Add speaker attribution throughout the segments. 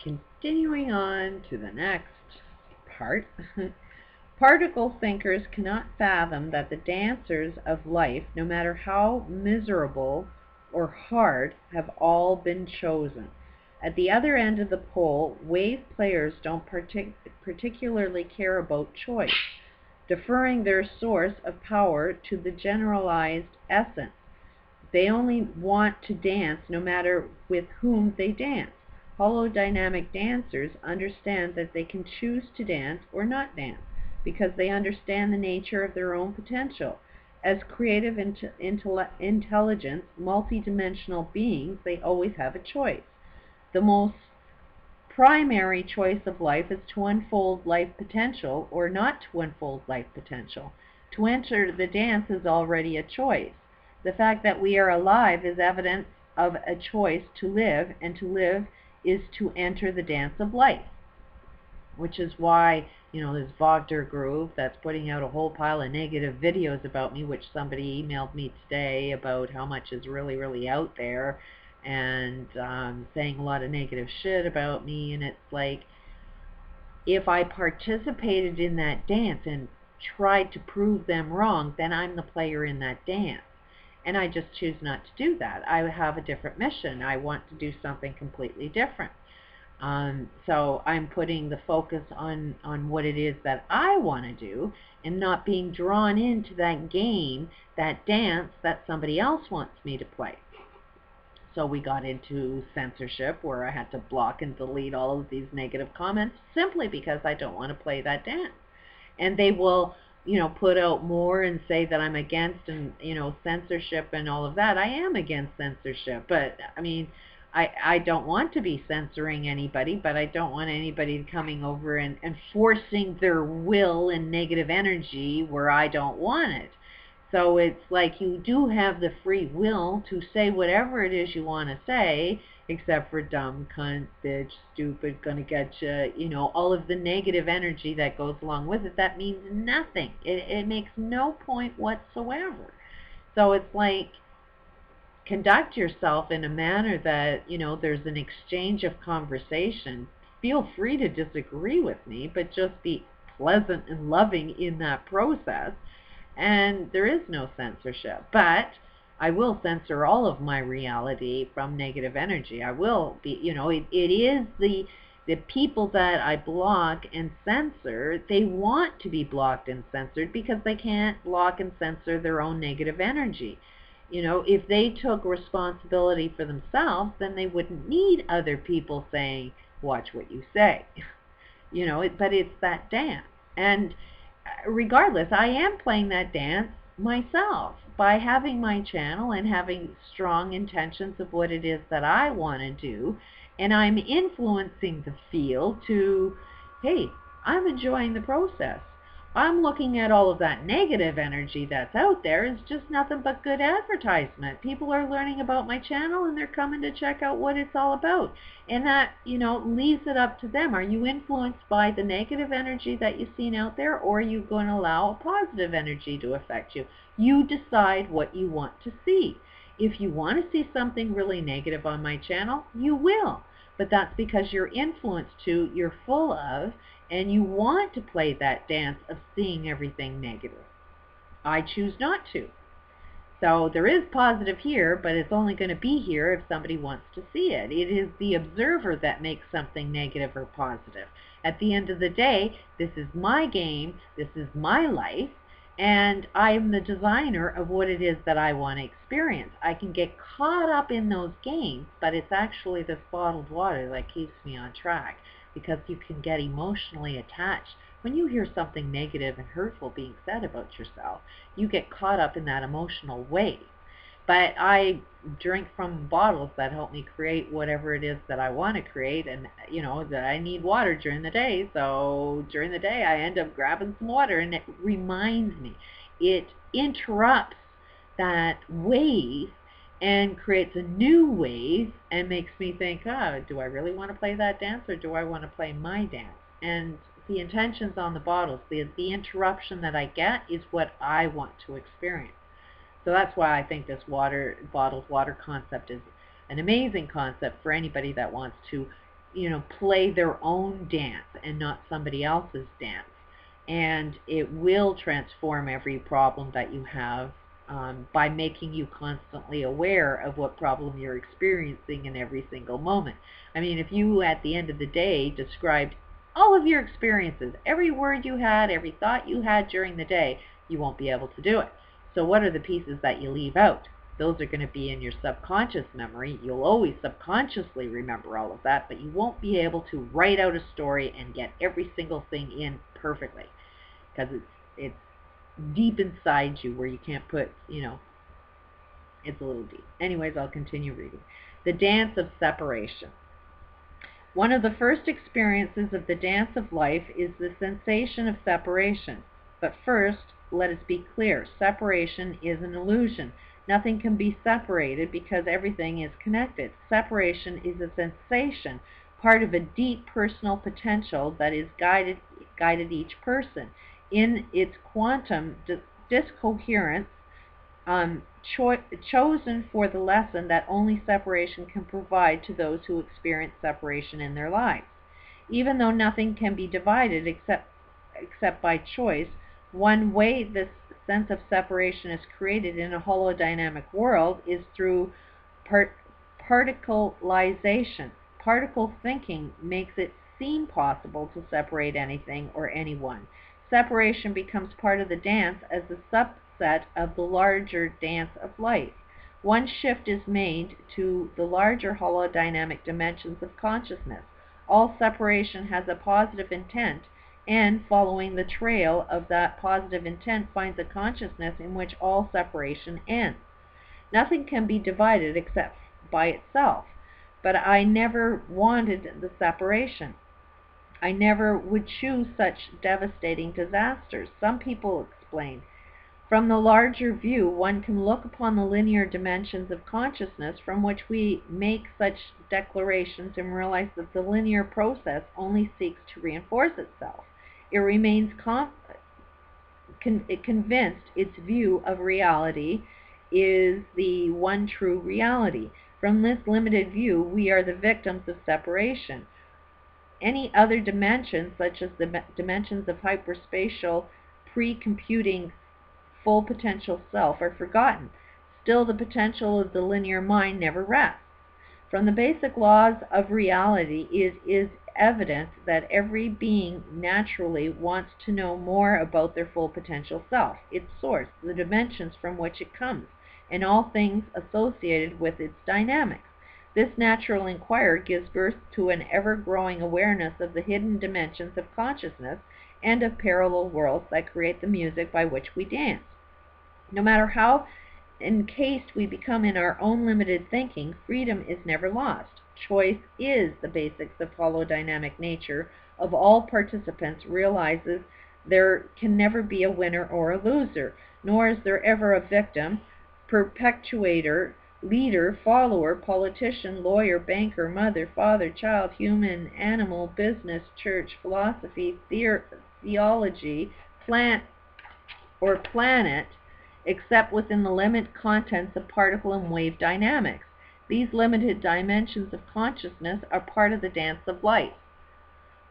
Speaker 1: Continuing on to the next part. Particle thinkers cannot fathom that the dancers of life, no matter how miserable or hard, have all been chosen. At the other end of the pole, wave players don't particularly care about choice, deferring their source of power to the generalized essence. They only want to dance no matter with whom they dance. Holodynamic dancers understand that they can choose to dance or not dance because they understand the nature of their own potential. As creative intelligence, multidimensional beings, they always have a choice. The most primary choice of life is to unfold life potential or not to unfold life potential. To enter the dance is already a choice. The fact that we are alive is evidence of a choice to live, and to live is to enter the dance of life, which is why, this Wagner group that's putting out a whole pile of negative videos about me, which somebody emailed me today about how much is really, really out there, and saying a lot of negative shit about me. And it's like, if I participated in that dance and tried to prove them wrong, then I'm the player in that dance. And I just choose not to do that. I have a different mission. I want to do something completely different. So I'm putting the focus on what it is that I want to do, and not being drawn into that game, that dance that somebody else wants me to play. So we got into censorship, where I had to block and delete all of these negative comments simply because I don't want to play that dance. And they will, put out more and say that I'm against, and censorship and all of that. I am against censorship, but I mean, I don't want to be censoring anybody, but I don't want anybody coming over and forcing their will and negative energy where I don't want it. So it's like, you do have the free will to say whatever it is you want to say, except for dumb, cunt, bitch, stupid, gonna get you, all of the negative energy that goes along with it. That means nothing. It makes no point whatsoever. So it's like, conduct yourself in a manner that, there's an exchange of conversation. Feel free to disagree with me, but just be pleasant and loving in that process. And there is no censorship. But I will censor all of my reality from negative energy. I will be, it is the people that I block and censor. They want to be blocked and censored because they can't block and censor their own negative energy. If they took responsibility for themselves, then they wouldn't need other people saying, watch what you say. But it's that dance. And regardless, I am playing that dance myself by having my channel and having strong intentions of what it is that I want to do. And I'm influencing the field to, hey, I'm enjoying the process. I'm looking at all of that negative energy that's out there is just nothing but good advertisement. People are learning about my channel and they're coming to check out what it's all about. And that, leaves it up to them. Are you influenced by the negative energy that you've seen out there, or are you going to allow a positive energy to affect you? You decide what you want to see. If you want to see something really negative on my channel, you will. But that's because you're influenced to, you're full of, and you want to play that dance of seeing everything negative. I choose not to. So there is positive here, but it's only going to be here if somebody wants to see it. It is the observer that makes something negative or positive. At the end of the day, this is my game, this is my life, and I am the designer of what it is that I want to experience. I can get caught up in those games, but it's actually this bottled water that keeps me on track, because you can get emotionally attached. When you hear something negative and hurtful being said about yourself, you get caught up in that emotional wave. But I drink from bottles that help me create whatever it is that I want to create, and that I need water during the day, so during the day I end up grabbing some water, and it reminds me. It interrupts that wave and creates a new wave and makes me think, do I really want to play that dance, or do I want to play my dance? And the intentions on the bottles, the interruption that I get is what I want to experience. So that's why I think this bottled water concept is an amazing concept for anybody that wants to, play their own dance and not somebody else's dance. And it will transform every problem that you have by making you constantly aware of what problem you're experiencing in every single moment. I mean, if you at the end of the day described all of your experiences, every word you had, every thought you had during the day, you won't be able to do it. So what are the pieces that you leave out? Those are going to be in your subconscious memory. You'll always subconsciously remember all of that, but you won't be able to write out a story and get every single thing in perfectly, because it's deep inside you where you can't put, it's a little deep. Anyways, I'll continue reading. The dance of separation. One of the first experiences of the dance of life is the sensation of separation. But first, let us be clear, separation is an illusion. Nothing can be separated because everything is connected. Separation is a sensation, part of a deep personal potential that is guided each person. In its quantum discoherence, chosen for the lesson that only separation can provide to those who experience separation in their lives. Even though nothing can be divided except by choice, one way this sense of separation is created in a holodynamic world is through particleization. Particle thinking makes it seem possible to separate anything or anyone. Separation becomes part of the dance as a subset of the larger dance of life. One shift is made to the larger holodynamic dimensions of consciousness. All separation has a positive intent, and following the trail of that positive intent finds a consciousness in which all separation ends. Nothing can be divided except by itself, but I never wanted the separation. I never would choose such devastating disasters. Some people explain, from the larger view, one can look upon the linear dimensions of consciousness from which we make such declarations and realize that the linear process only seeks to reinforce itself. It remains convinced its view of reality is the one true reality. From this limited view, we are the victims of separation. Any other dimensions, such as the dimensions of hyperspatial pre-computing full potential self, are forgotten. Still, the potential of the linear mind never rests. From the basic laws of reality, it is evident that every being naturally wants to know more about their full potential self, its source, the dimensions from which it comes, and all things associated with its dynamics. This natural inquiry gives birth to an ever-growing awareness of the hidden dimensions of consciousness and of parallel worlds that create the music by which we dance. No matter how encased we become in our own limited thinking, freedom is never lost. Choice is the basics of holodynamic nature of all participants, realizes there can never be a winner or a loser, nor is there ever a victim, perpetuator, leader, follower, politician, lawyer, banker, mother, father, child, human, animal, business, church, philosophy, theology, plant, or planet, except within the limited contents of particle and wave dynamics. These limited dimensions of consciousness are part of the dance of life.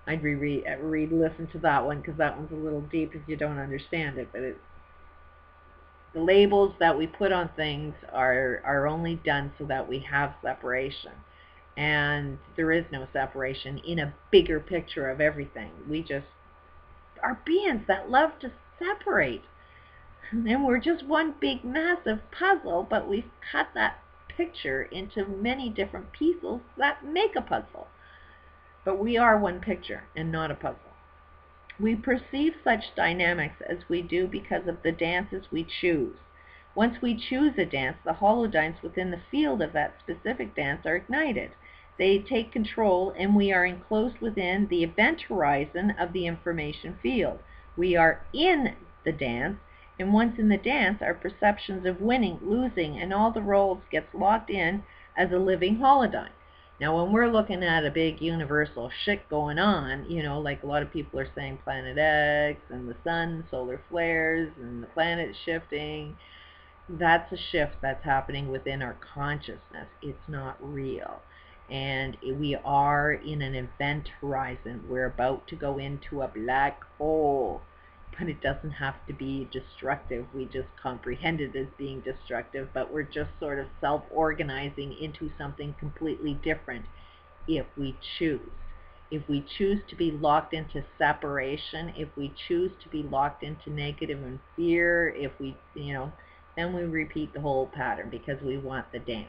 Speaker 1: I'd listen to that one because that one's a little deep if you don't understand it, but the labels that we put on things are only done so that we have separation. And there is no separation in a bigger picture of everything. We just are beings that love to separate. And we're just one big massive puzzle, but we've cut that picture into many different pieces that make a puzzle. But we are one picture and not a puzzle. We perceive such dynamics as we do because of the dances we choose. Once we choose a dance, the holodynes within the field of that specific dance are ignited. They take control, and we are enclosed within the event horizon of the information field. We are in the dance, and once in the dance, our perceptions of winning, losing, and all the roles gets locked in as a living holodyne. Now, when we're looking at a big universal shit going on, like a lot of people are saying Planet X and the sun, solar flares, and the planet shifting, that's a shift that's happening within our consciousness. It's not real. and we are in an event horizon. We're about to go into a black hole, but it doesn't have to be destructive. We just comprehend it as being destructive, but we're just sort of self-organizing into something completely different if we choose. If we choose to be locked into separation, if we choose to be locked into negative and fear, if we, then we repeat the whole pattern because we want the dance.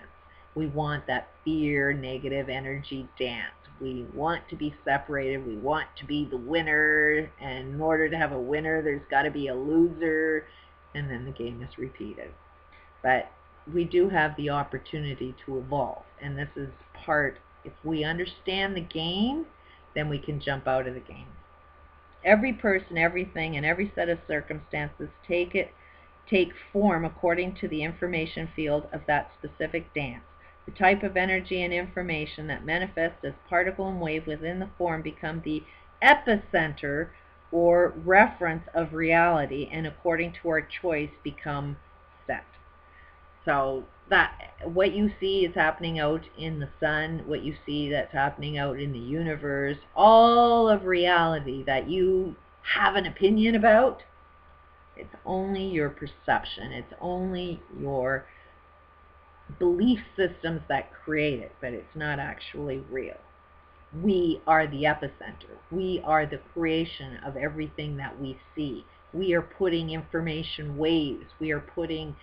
Speaker 1: We want that fear, negative energy dance. We want to be separated. We want to be the winner. And in order to have a winner, there's got to be a loser. And then the game is repeated. But we do have the opportunity to evolve. And this is part, if we understand the game, then we can jump out of the game. Every person, everything, and every set of circumstances take form according to the information field of that specific dance. The type of energy and information that manifests as particle and wave within the form become the epicenter or reference of reality, and according to our choice become set. So that what you see is happening out in the sun, what you see that's happening out in the universe, all of reality that you have an opinion about, it's only your perception. It's only your belief systems that create it, but it's not actually real. We are the epicenter. We are the creation of everything that we see. We are putting information waves. We are putting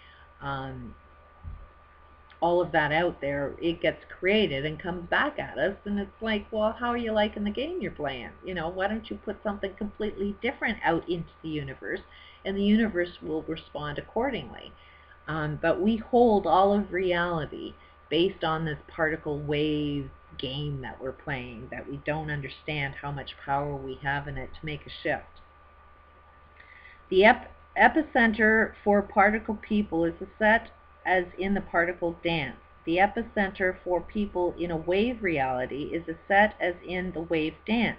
Speaker 1: all of that out there. It gets created and comes back at us, and it's like, well, how are you liking the game you're playing? Why don't you put something completely different out into the universe, and the universe will respond accordingly. But we hold all of reality based on this particle wave game that we're playing, that we don't understand how much power we have in it to make a shift. The epicenter for particle people is a set as in the particle dance. The epicenter for people in a wave reality is a set as in the wave dance.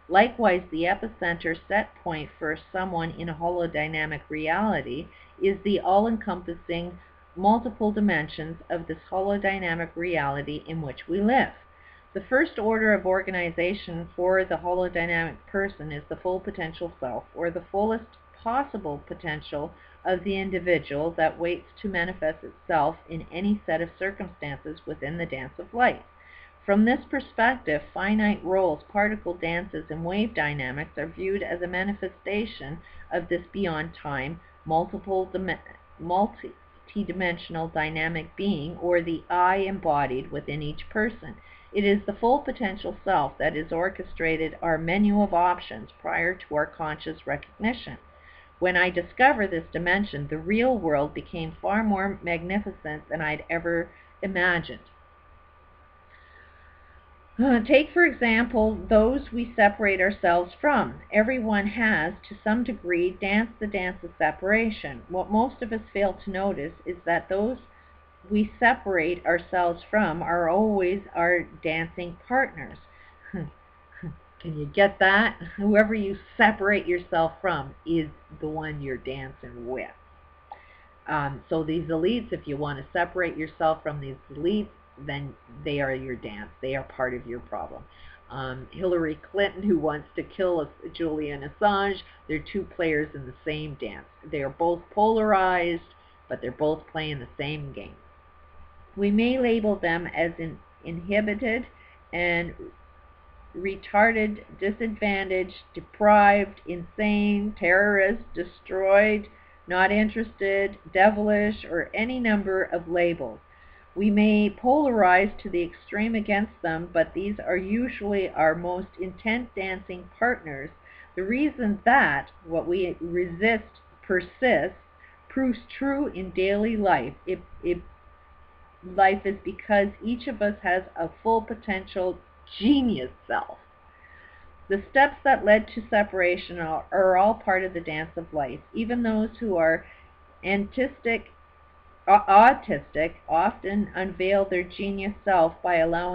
Speaker 1: Likewise, the epicenter set point for someone in a holodynamic reality is the all-encompassing multiple dimensions of this holodynamic reality in which we live. The first order of organization for the holodynamic person is the full potential self, or the fullest possible potential of the individual that waits to manifest itself in any set of circumstances within the dance of life. From this perspective, finite roles, particle dances, and wave dynamics are viewed as a manifestation of this beyond time, multi-dimensional dynamic being, or the I embodied within each person. It is the full potential self that has orchestrated our menu of options prior to our conscious recognition. When I discovered this dimension, the real world became far more magnificent than I'd ever imagined. Take, for example, those we separate ourselves from. Everyone has, to some degree, danced the dance of separation. What most of us fail to notice is that those we separate ourselves from are always our dancing partners. Can you get that? Whoever you separate yourself from is the one you're dancing with. So these elites, if you want to separate yourself from these elites, then they are your dance. They are part of your problem. Hillary Clinton, who wants to kill Julian Assange, they're two players in the same dance. They are both polarized, but they're both playing the same game. We may label them as inhibited and retarded, disadvantaged, deprived, insane, terrorist, destroyed, not interested, devilish, or any number of labels. We may polarize to the extreme against them, but these are usually our most intense dancing partners. The reason that what we resist persists proves true in daily life. Life is because each of us has a full potential genius self. The steps that led to separation are all part of the dance of life. Even those who are autistic often unveil their genius self by allowing